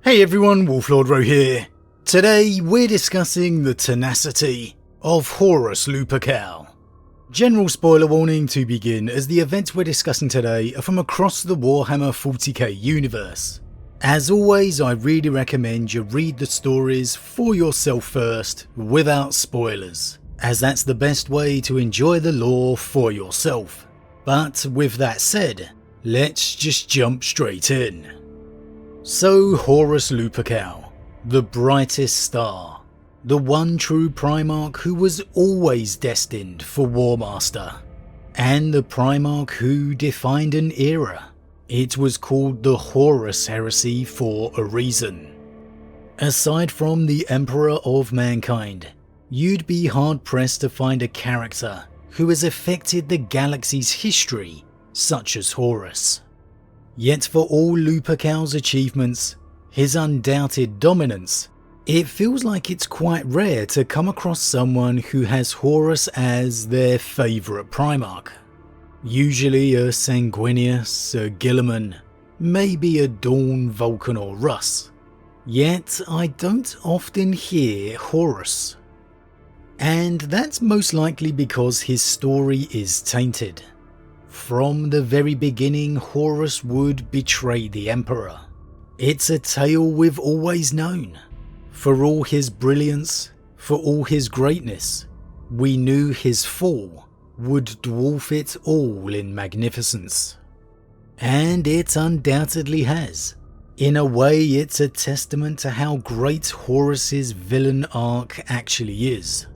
Hey everyone, Wolf Lord Rho here. Today we're discussing the Tenacity of Horus Lupercal. General spoiler warning to begin, as the events we're discussing today are from across the Warhammer 40k universe. As always, I really recommend you read the stories for yourself first, without spoilers, as that's the best way to enjoy the lore for yourself. But with that said, let's just jump straight in. So Horus Lupercal, the brightest star, the one true Primarch who was always destined for Warmaster, and the Primarch who defined an era. It was called the Horus Heresy for a reason. Aside from the Emperor of Mankind, you'd be hard pressed to find a character who has affected the galaxy's history such as Horus. Yet for all Lupercal's achievements, his undoubted dominance, it feels like it's quite rare to come across someone who has Horus as their favourite Primarch. Usually a Sanguinius, a Guilliman, maybe a Dawn, Vulcan or Russ. Yet I don't often hear Horus. And that's most likely because his story is tainted. From the very beginning, Horus would betray the Emperor. It's a tale we've always known. For all his brilliance, for all his greatness, we knew his fall would dwarf it all in magnificence. And it undoubtedly has. In a way, it's a testament to how great Horus's villain arc actually is.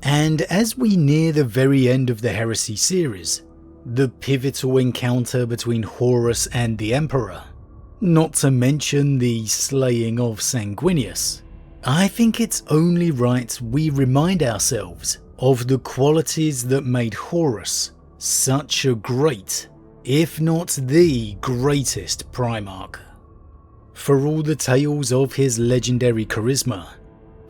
And as we near the very end of the Heresy series, the pivotal encounter between Horus and the Emperor, not to mention the slaying of Sanguinius, I think it's only right we remind ourselves of the qualities that made Horus such a great, if not the greatest Primarch. For all the tales of his legendary charisma,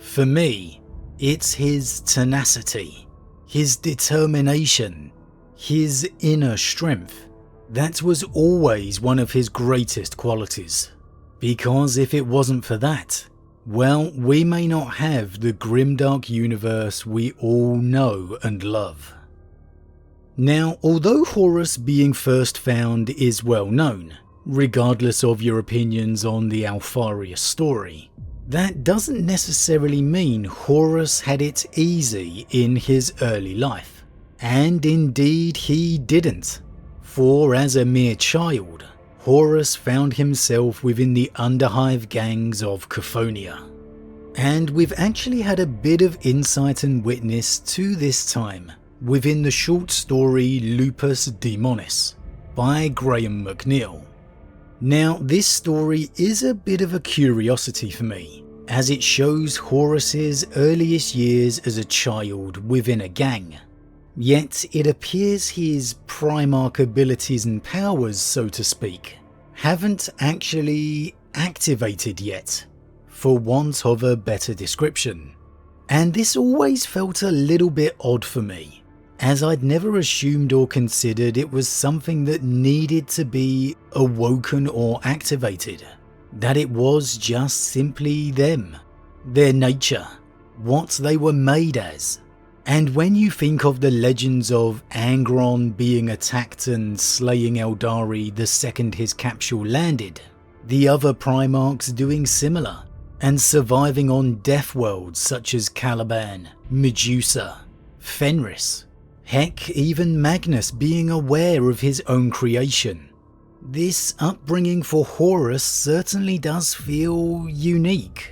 for me, it's his tenacity, his determination, his inner strength. That was always one of his greatest qualities. Because if it wasn't for that, well, we may not have the grimdark universe we all know and love. Now, although Horus being first found is well known, regardless of your opinions on the Alfarius story, that doesn't necessarily mean Horus had it easy in his early life. And indeed he didn't, for as a mere child, Horus found himself within the underhive gangs of Cophonia. And we've actually had a bit of insight and witness to this time within the short story Lupus Daemonis by Graham McNeill. Now this story is a bit of a curiosity for me, as it shows Horus's earliest years as a child within a gang. Yet it appears his Primarch abilities and powers, so to speak, haven't actually activated yet, for want of a better description. And this always felt a little bit odd for me, as I'd never assumed or considered it was something that needed to be awoken or activated. That it was just simply them, their nature, what they were made as. And when you think of the legends of Angron being attacked and slaying Eldari the second his capsule landed, the other Primarchs doing similar, and surviving on death worlds such as Caliban, Medusa, Fenris, heck, even Magnus being aware of his own creation, this upbringing for Horus certainly does feel unique.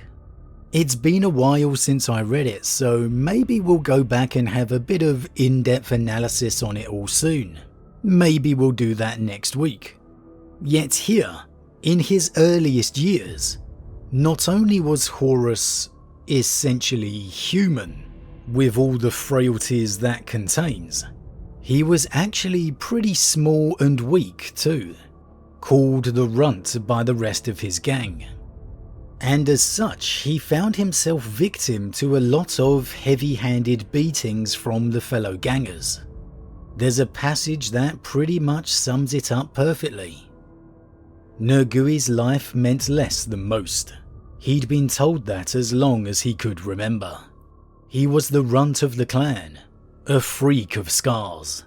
It's been a while since I read it, so maybe we'll go back and have a bit of in-depth analysis on it all soon. Maybe we'll do that next week. Yet here, in his earliest years, not only was Horus essentially human, with all the frailties that contains, he was actually pretty small and weak too, called the Runt by the rest of his gang. And as such, he found himself victim to a lot of heavy-handed beatings from the fellow gangers. There's a passage that pretty much sums it up perfectly. Nergui's life meant less than most. He'd been told that as long as he could remember. He was the runt of the clan, a freak of scars,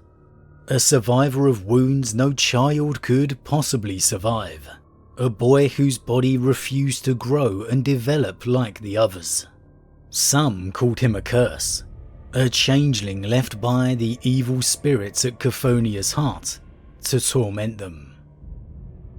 a survivor of wounds no child could possibly survive, a boy whose body refused to grow and develop like the others. Some called him a curse, a changeling left by the evil spirits at Chthonia's heart to torment them.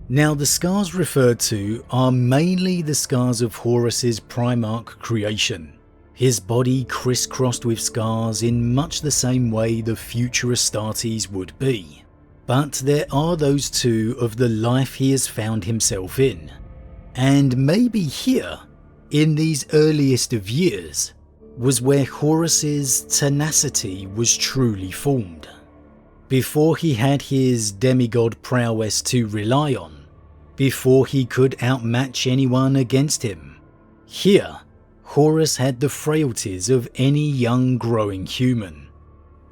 Now, the scars referred to are mainly the scars of Horus's Primarch creation, his body crisscrossed with scars in much the same way the future Astartes would be. But there are those too of the life he has found himself in, and maybe here, in these earliest of years, was where Horus's tenacity was truly formed. Before he had his demigod prowess to rely on, before he could outmatch anyone against him, here Horus had the frailties of any young growing human.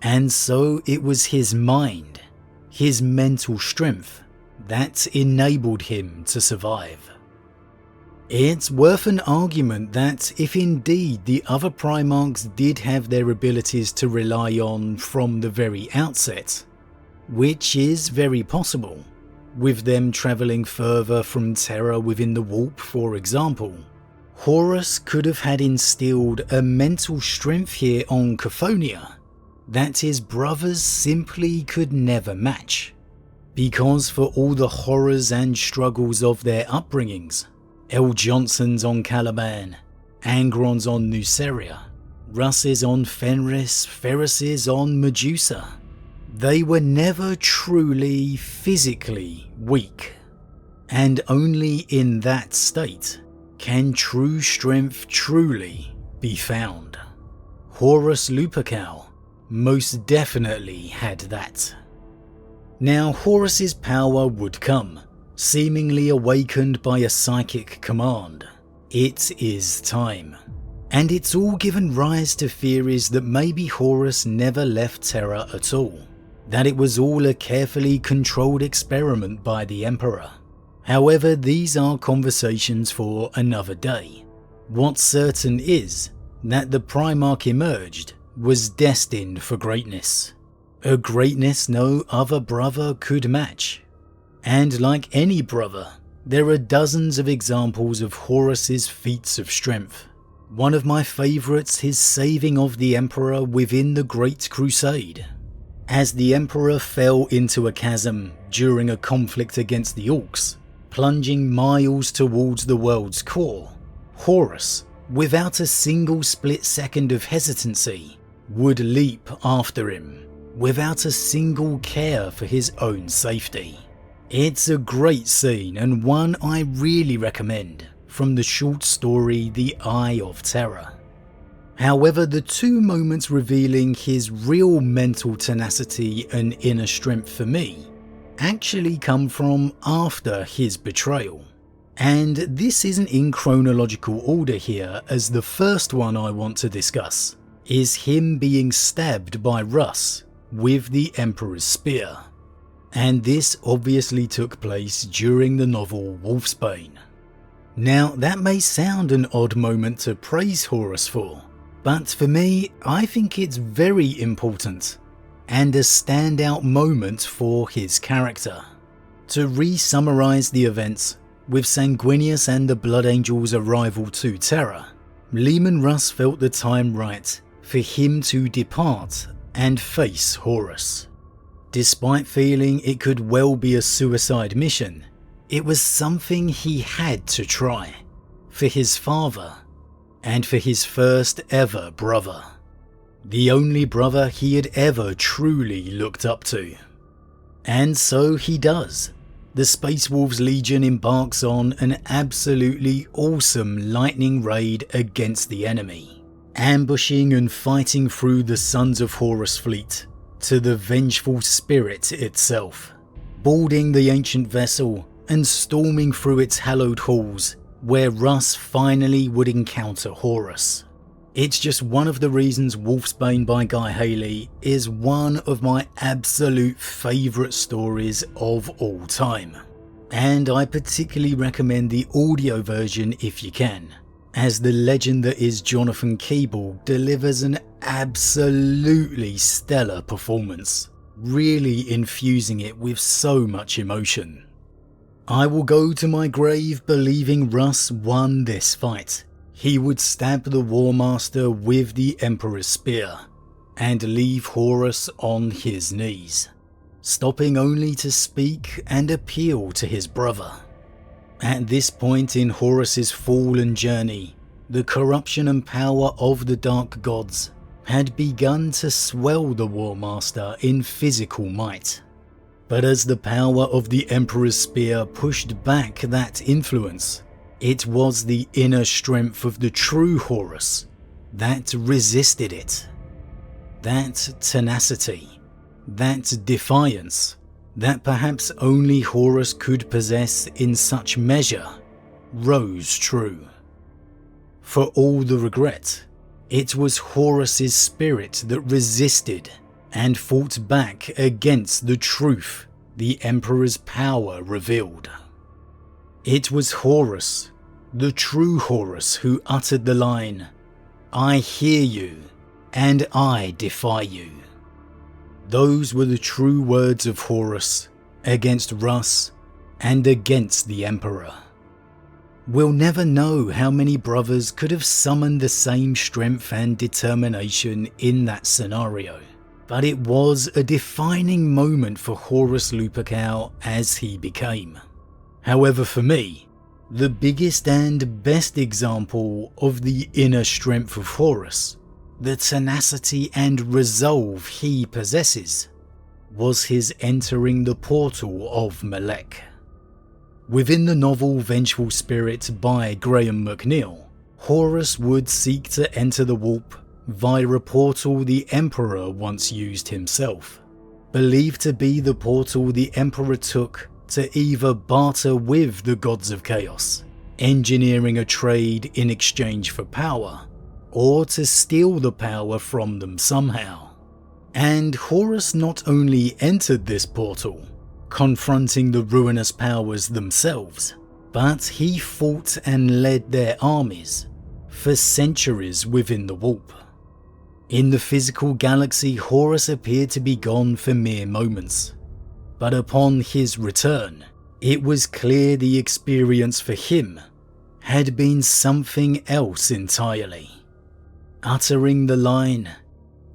And so it was his mind, his mental strength, that enabled him to survive. It's worth an argument that if indeed the other Primarchs did have their abilities to rely on from the very outset, which is very possible, with them travelling further from Terra within the warp for example, Horus could have had instilled a mental strength here on Chthonian that his brothers simply could never match. Because for all the horrors and struggles of their upbringings, El Johnsons on Caliban, Angrons on Nuceria, Russes on Fenris, Ferrises on Medusa, they were never truly physically weak. And only in that state can true strength truly be found. Horus Lupercal most definitely had that. Now Horus's power would come, seemingly awakened by a psychic command. It is time. And it's all given rise to theories that maybe Horus never left Terra at all, that it was all a carefully controlled experiment by the Emperor. However, these are conversations for another day. What's certain is that the Primarch emerged was destined for greatness, a greatness no other brother could match. And like any brother, there are dozens of examples of Horus's feats of strength. One of my favourites, his saving of the Emperor within the Great Crusade. As the Emperor fell into a chasm during a conflict against the Orcs, plunging miles towards the world's core, Horus, without a single split second of hesitancy, would leap after him, without a single care for his own safety. It's a great scene and one I really recommend, from the short story The Eye of Terror. However, the two moments revealing his real mental tenacity and inner strength for me actually come from after his betrayal. And this isn't in chronological order here, as the first one I want to discuss is him being stabbed by Russ with the Emperor's spear. And this obviously took place during the novel Wolfsbane. Now that may sound an odd moment to praise Horus for, but for me I think it's very important and a standout moment for his character. To re-summarise the events, with Sanguinius and the Blood Angels' arrival to Terra, Leman Russ felt the time right for him to depart and face Horus. Despite feeling it could well be a suicide mission, it was something he had to try, for his father, and for his first ever brother. The only brother he had ever truly looked up to. And so he does. The Space Wolves Legion embarks on an absolutely awesome lightning raid against the enemy, ambushing and fighting through the Sons of Horus fleet to the vengeful spirit itself, boarding the ancient vessel and storming through its hallowed halls, where Russ finally would encounter Horus. It's just one of the reasons Wolfsbane by Guy Haley is one of my absolute favourite stories of all time. and I particularly recommend the audio version if you can, as the legend that is Jonathan Keeble delivers an absolutely stellar performance, really infusing it with so much emotion. I will go to my grave believing Russ won this fight. He would stab the Warmaster with the Emperor's Spear and leave Horus on his knees, stopping only to speak and appeal to his brother. At this point in Horus's fallen journey, the corruption and power of the Dark Gods had begun to swell the Warmaster in physical might. But as the power of the Emperor's Spear pushed back that influence, it was the inner strength of the true Horus that resisted it. That tenacity, that defiance, that perhaps only Horus could possess in such measure, rose true. For all the regret, it was Horus's spirit that resisted and fought back against the truth the Emperor's power revealed. It was Horus, the true Horus, who uttered the line, "I hear you, and I defy you." Those were the true words of Horus against Russ and against the Emperor. We'll never know how many brothers could have summoned the same strength and determination in that scenario, but it was a defining moment for Horus Lupercal as he became. However, for me, the biggest and best example of the inner strength of Horus, the tenacity and resolve he possesses, was his entering the portal of Melek. Within the novel Vengeful Spirit by Graham McNeill, Horus would seek to enter the warp via a portal the Emperor once used himself, believed to be the portal the Emperor took to either barter with the Gods of Chaos, engineering a trade in exchange for power, or to steal the power from them somehow. And Horus not only entered this portal, confronting the ruinous powers themselves, but he fought and led their armies for centuries within the warp. In the physical galaxy, Horus appeared to be gone for mere moments, but upon his return, it was clear the experience for him had been something else entirely. Uttering the line,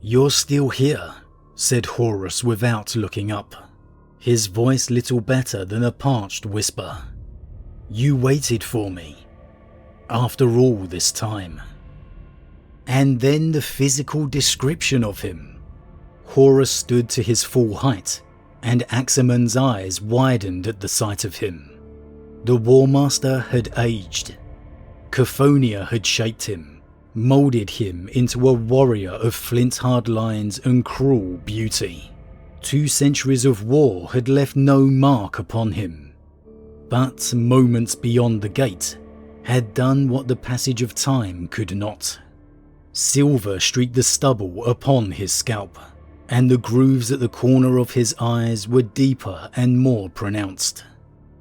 "You're still here," said Horus without looking up, his voice little better than a parched whisper. "You waited for me, after all this time." And then the physical description of him. Horus stood to his full height, and Axeman's eyes widened at the sight of him. The Warmaster had aged. Cophonia had shaped him, moulded him into a warrior of flint-hard lines and cruel beauty. 2 centuries of war had left no mark upon him, but moments beyond the gate had done what the passage of time could not. Silver streaked the stubble upon his scalp, and the grooves at the corner of his eyes were deeper and more pronounced.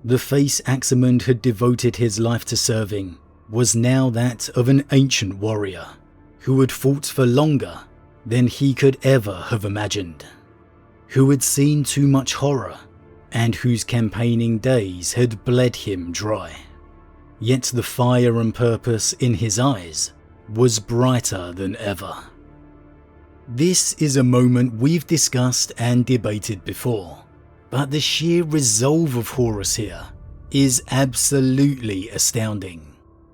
The face Axeman had devoted his life to serving was now that of an ancient warrior, who had fought for longer than he could ever have imagined, who had seen too much horror, and whose campaigning days had bled him dry. Yet the fire and purpose in his eyes was brighter than ever. This is a moment we've discussed and debated before, but the sheer resolve of Horus here is absolutely astounding.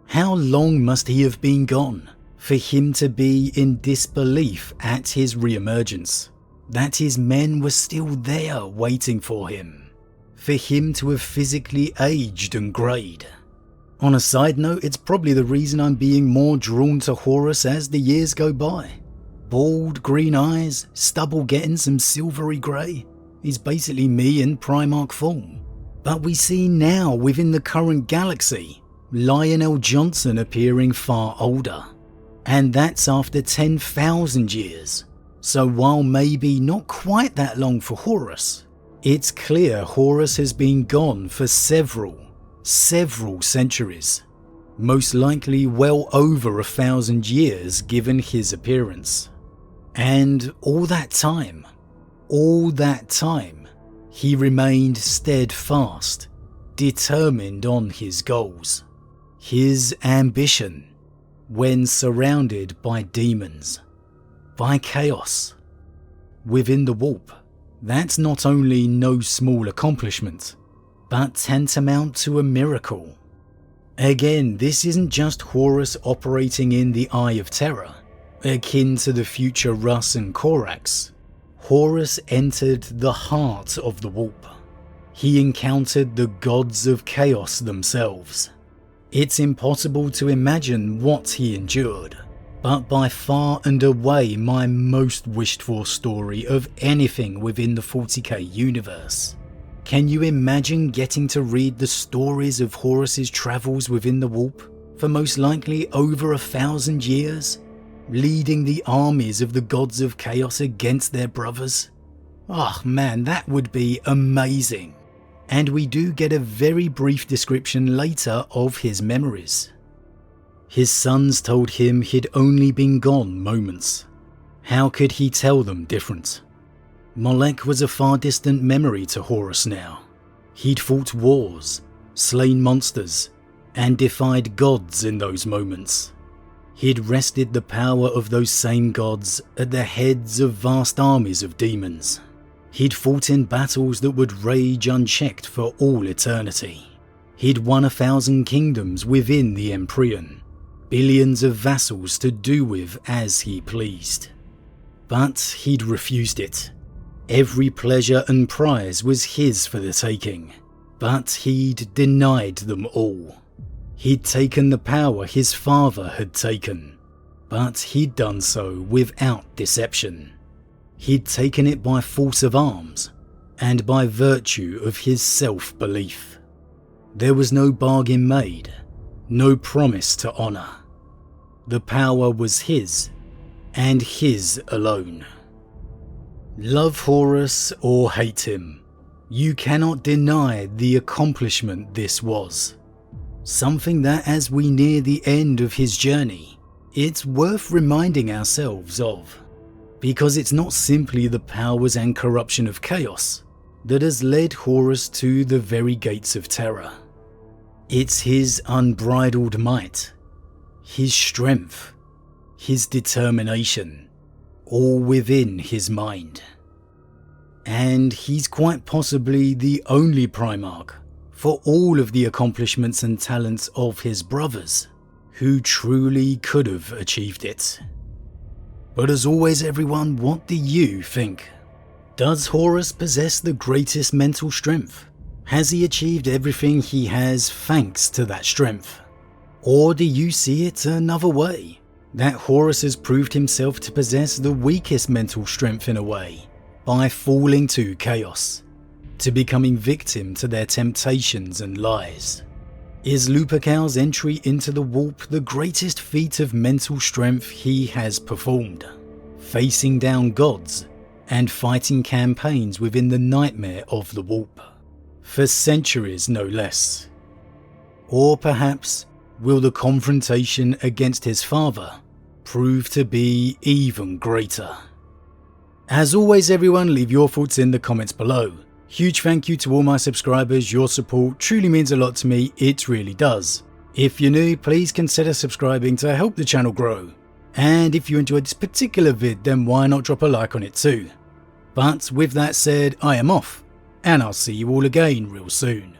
How long must he have been gone for him to be in disbelief at his re-emergence, that his men were still there waiting for him, for him to have physically aged and greyed? On a side note, it's probably the reason I'm being more drawn to Horus as the years go by. Bald, green eyes, stubble getting some silvery grey. He's basically me in Primarch form. But we see now within the current galaxy, Lionel Johnson appearing far older. And that's after 10,000 years. So while maybe not quite that long for Horus, It's clear Horus has been gone for several centuries, most likely well over 1,000 years given his appearance. And all that time, he remained steadfast, determined on his goals, his ambition, when surrounded by demons, by chaos. Within the warp, that's not only no small accomplishment, but tantamount to a miracle. Again, this isn't just Horus operating in the Eye of Terror, akin to the future Russ and Korax. Horus entered the heart of the warp. He encountered the gods of chaos themselves. It's impossible to imagine what he endured, but by far and away my most wished for story of anything within the 40k universe. Can you imagine getting to read the stories of Horus's travels within the warp for most likely over 1,000 years, leading the armies of the gods of chaos against their brothers? Oh man, that would be amazing. And we do get a very brief description later of his memories. His sons told him he'd only been gone moments. How could he tell them different? Molech was a far distant memory to Horus now. He'd fought wars, slain monsters, and defied gods in those moments. He'd wrested the power of those same gods at the heads of vast armies of demons. He'd fought in battles that would rage unchecked for all eternity. He'd won 1,000 kingdoms within the Empyrean, billions of vassals to do with as he pleased. But he'd refused it. Every pleasure and prize was his for the taking, but he'd denied them all. He'd taken the power his father had taken, but he'd done so without deception. He'd taken it by force of arms, and by virtue of his self-belief. There was no bargain made, no promise to honour. The power was his, and his alone. Love Horus or hate him, you cannot deny the accomplishment this was. Something that as we near the end of his journey, it's worth reminding ourselves of. Because it's not simply the powers and corruption of chaos that has led Horus to the very gates of terror. It's his unbridled might, his strength, his determination, all within his mind. And he's quite possibly the only Primarch, for all of the accomplishments and talents of his brothers, who truly could have achieved it. But as always everyone, what do you think? Does Horus possess the greatest mental strength? Has he achieved everything he has thanks to that strength? Or do you see it another way? That Horus has proved himself to possess the weakest mental strength in a way, by falling to chaos, to becoming victim to their temptations and lies. Is Lupercal's entry into the warp the greatest feat of mental strength he has performed, facing down gods and fighting campaigns within the nightmare of the warp, for centuries no less? Or perhaps will the confrontation against his father prove to be even greater? As always everyone, leave your thoughts in the comments below. Huge thank you to all my subscribers, your support truly means a lot to me, it really does. If you're new, please consider subscribing to help the channel grow. And if you enjoyed this particular vid, then why not drop a like on it too. But with that said, I am off, and I'll see you all again real soon.